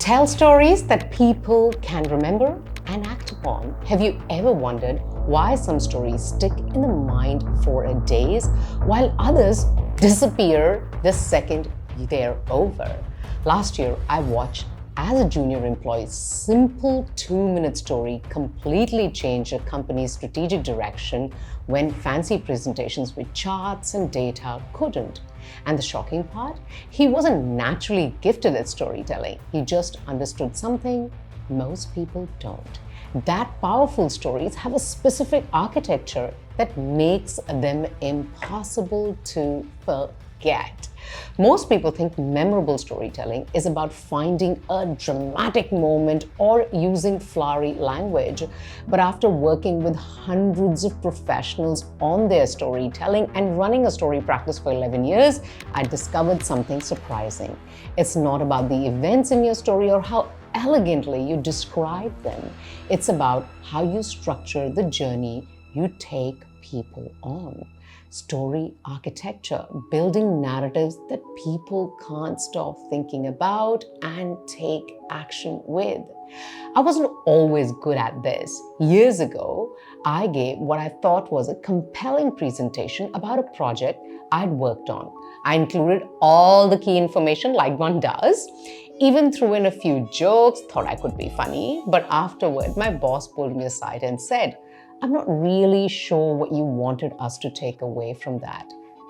Tell stories that people can remember and act upon. Have you ever wondered why some stories stick in the mind for days while others disappear the second they're over? Last year, I watched as a junior employee, simple 2-minute story completely changed a company's strategic direction when fancy presentations with charts and data couldn't. And the shocking part, he wasn't naturally gifted at storytelling. He just understood something most people don't. That powerful stories have a specific architecture that makes them impossible to forget. Most people think memorable storytelling is about finding a dramatic moment or using flowery language. But after working with hundreds of professionals on their storytelling and running a story practice for 11 years, I discovered something surprising. It's not about the events in your story or how elegantly you describe them. It's about how you structure the journey you take people on. Story architecture, building narratives that people can't stop thinking about and take action with. I wasn't always good at this. Years ago, I gave what I thought was a compelling presentation about a project I'd worked on. I included all the key information like one does, even threw in a few jokes, thought I could be funny, but afterward, my boss pulled me aside and said, "I'm not really sure what you wanted us to take away from that."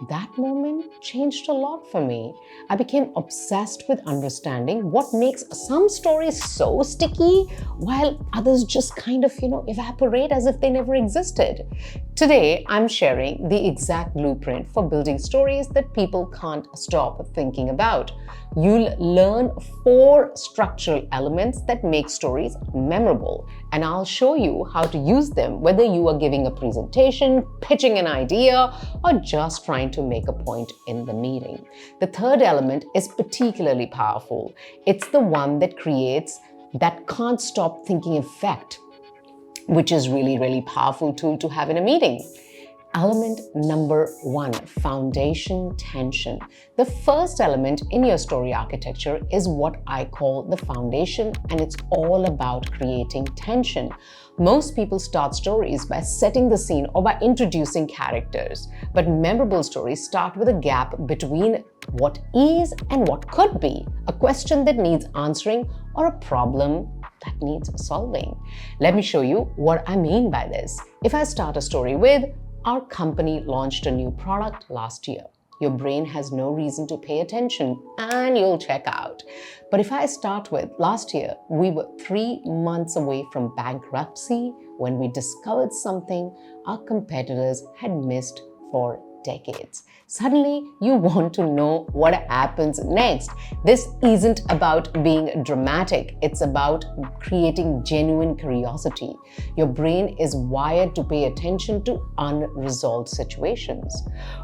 That moment changed a lot for me. I became obsessed with understanding what makes some stories so sticky while others just kind of, evaporate as if they never existed. Today, I'm sharing the exact blueprint for building stories that people can't stop thinking about. You'll learn 4 structural elements that make stories memorable, and I'll show you how to use them whether you are giving a presentation, pitching an idea, or just trying to make a point in the meeting. The third element is particularly powerful. It's the one that creates that can't stop thinking effect, which is really powerful tool to have in a meeting. Element number 1, foundation tension. The first element in your story architecture is what I call the foundation, and it's all about creating tension. Most people start stories by setting the scene or by introducing characters, but memorable stories start with a gap between what is and what could be, a question that needs answering or a problem that needs solving. Let me show you what I mean by this. If I start a story with, "Our company launched a new product last year," your brain has no reason to pay attention and you'll check out. But if I start with, "Last year, we were 3 months away from bankruptcy when we discovered something our competitors had missed for decades," suddenly you want to know what happens next. This isn't about being dramatic, it's about creating genuine curiosity. Your brain is wired to pay attention to unresolved situations.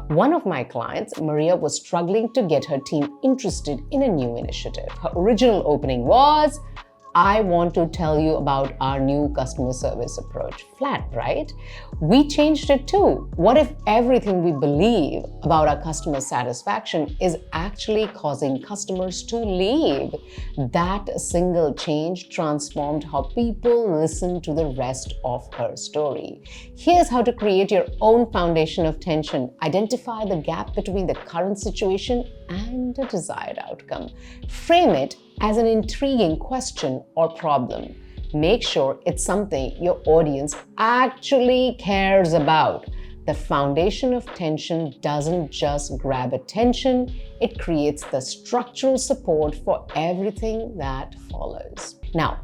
One of my clients, Maria, was struggling to get her team interested in a new initiative. Her original opening was, "I want to tell you about our new customer service approach." Flat, right? We changed it too. What if everything we believe about our customer satisfaction is actually causing customers to leave? That single change transformed how people listen to the rest of her story. Here's how to create your own foundation of tension. Identify the gap between the current situation and the desired outcome. Frame it as an intriguing question or problem. Make sure it's something your audience actually cares about. The foundation of tension doesn't just grab attention, it creates the structural support for everything that follows. Now,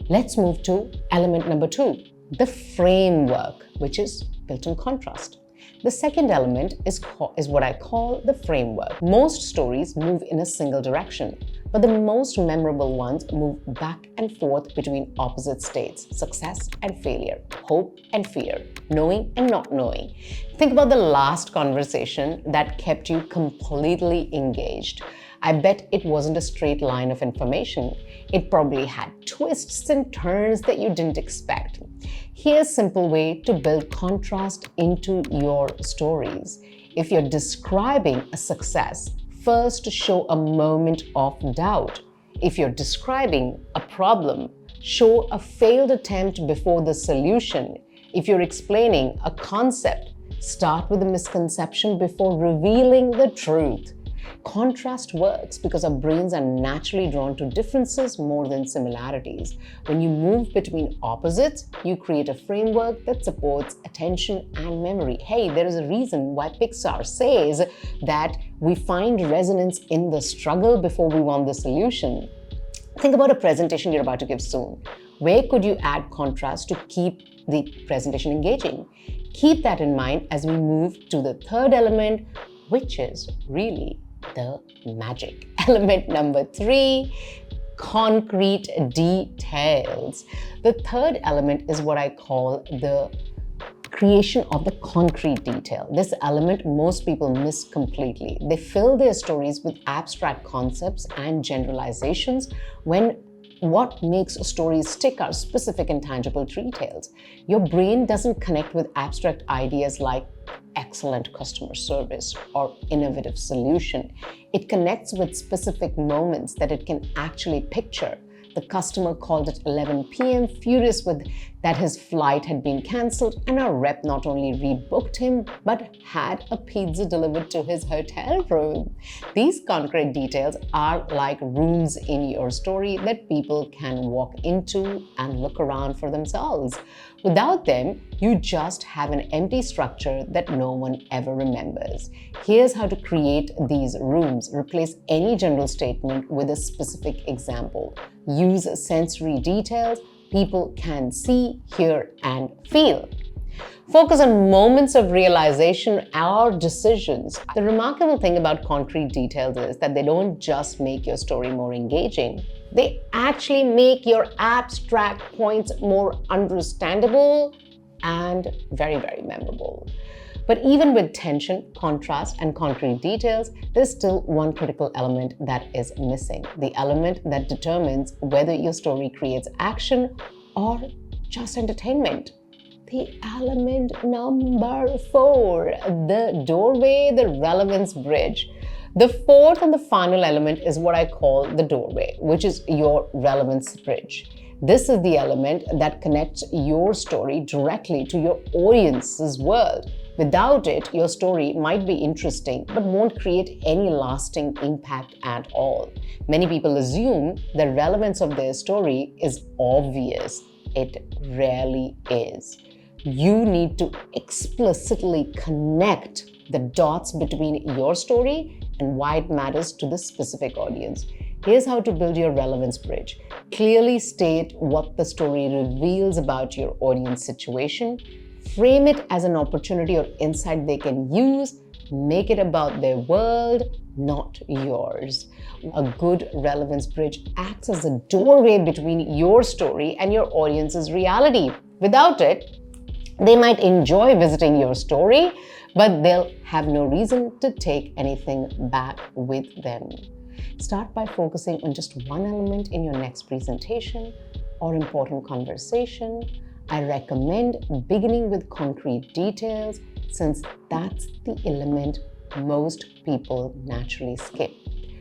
let's move to element number 2, the framework, which is built on contrast. The second element is what I call the framework. Most stories move in a single direction, but the most memorable ones move back and forth between opposite states: success and failure, hope and fear, knowing and not knowing. Think about the last conversation that kept you completely engaged. I bet it wasn't a straight line of information. It probably had twists and turns that you didn't expect. Here's a simple way to build contrast into your stories. If you're describing a success, first show a moment of doubt. If you're describing a problem, show a failed attempt before the solution. If you're explaining a concept, start with a misconception before revealing the truth. Contrast works because our brains are naturally drawn to differences more than similarities. When you move between opposites, you create a framework that supports attention and memory. Hey, there is a reason why Pixar says that we find resonance in the struggle before we want the solution. Think about a presentation you're about to give soon. Where could you add contrast to keep the presentation engaging? Keep that in mind as we move to the third element, which is really the magic. Element number 3, concrete details. The third element is what I call the creation of the concrete detail. This element most people miss completely. They fill their stories with abstract concepts and generalizations when what makes stories stick are specific and tangible details. Your brain doesn't connect with abstract ideas like excellent customer service or innovative solution. It connects with specific moments that it can actually picture. The customer called at 11 p.m. furious with that his flight had been cancelled, and our rep not only rebooked him but had a pizza delivered to his hotel room. These concrete details are like rooms in your story that people can walk into and look around for themselves. Without them, you just have an empty structure that no one ever remembers. Here's how to create these rooms. Replace any general statement with a specific example. Use sensory details people can see, hear, and feel. Focus on moments of realization or decisions. The remarkable thing about concrete details is that they don't just make your story more engaging. They actually make your abstract points more understandable and very, very memorable. But even with tension, contrast, and concrete details, there's still one critical element that is missing. The element that determines whether your story creates action or just entertainment. The element number 4, the doorway, the relevance bridge. The fourth and the final element is what I call the doorway, which is your relevance bridge. This is the element that connects your story directly to your audience's world. Without it, your story might be interesting, but won't create any lasting impact at all. Many people assume the relevance of their story is obvious. It rarely is. You need to explicitly connect the dots between your story and why it matters to the specific audience. Here's how to build your relevance bridge. Clearly state what the story reveals about your audience situation. Frame it as an opportunity or insight they can use. Make it about their world, not yours. A good relevance bridge acts as a doorway between your story and your audience's reality. Without it, they might enjoy visiting your story, but they'll have no reason to take anything back with them. Start by focusing on just one element in your next presentation or important conversation. I recommend beginning with concrete details since that's the element most people naturally skip.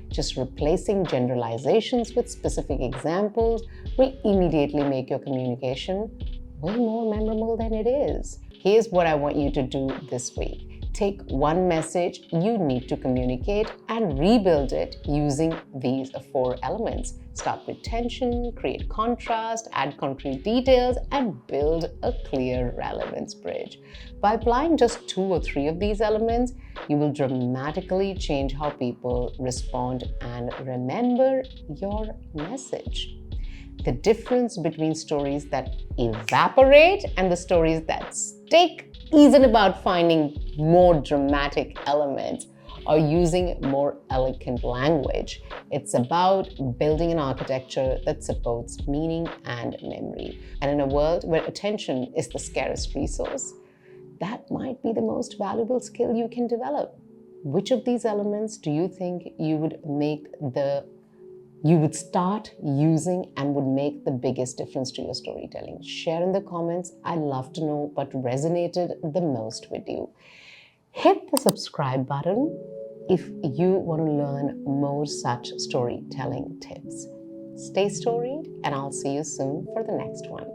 Just replacing generalizations with specific examples will immediately make your communication way more memorable than it is. Here's what I want you to do this week. Take one message you need to communicate and rebuild it using these 4 elements. Start with tension, create contrast, add concrete details, and build a clear relevance bridge. By applying just 2 or 3 of these elements, you will dramatically change how people respond and remember your message. The difference between stories that evaporate and the stories that stick isn't about finding more dramatic elements or using more elegant language. It's about building an architecture that supports meaning and memory. And in a world where attention is the scarcest resource, that might be the most valuable skill you can develop. Which of these elements do you think you would start using and would make the biggest difference to your storytelling? Share in the comments. I'd love to know what resonated the most with you. Hit the subscribe button if you want to learn more such storytelling tips. stay storied, and I'll see you soon for the next one.